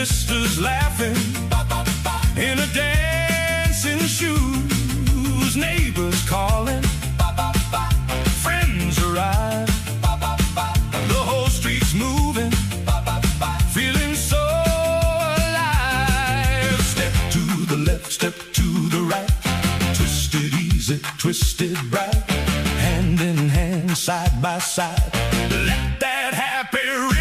sisters laughing in a dancing shoes, neighbors calling, friends arrive, the whole street's moving, feeling so alive. Step to the left, step to the right, twisted easy, twisted bright, hand in hand, side by side, let that happy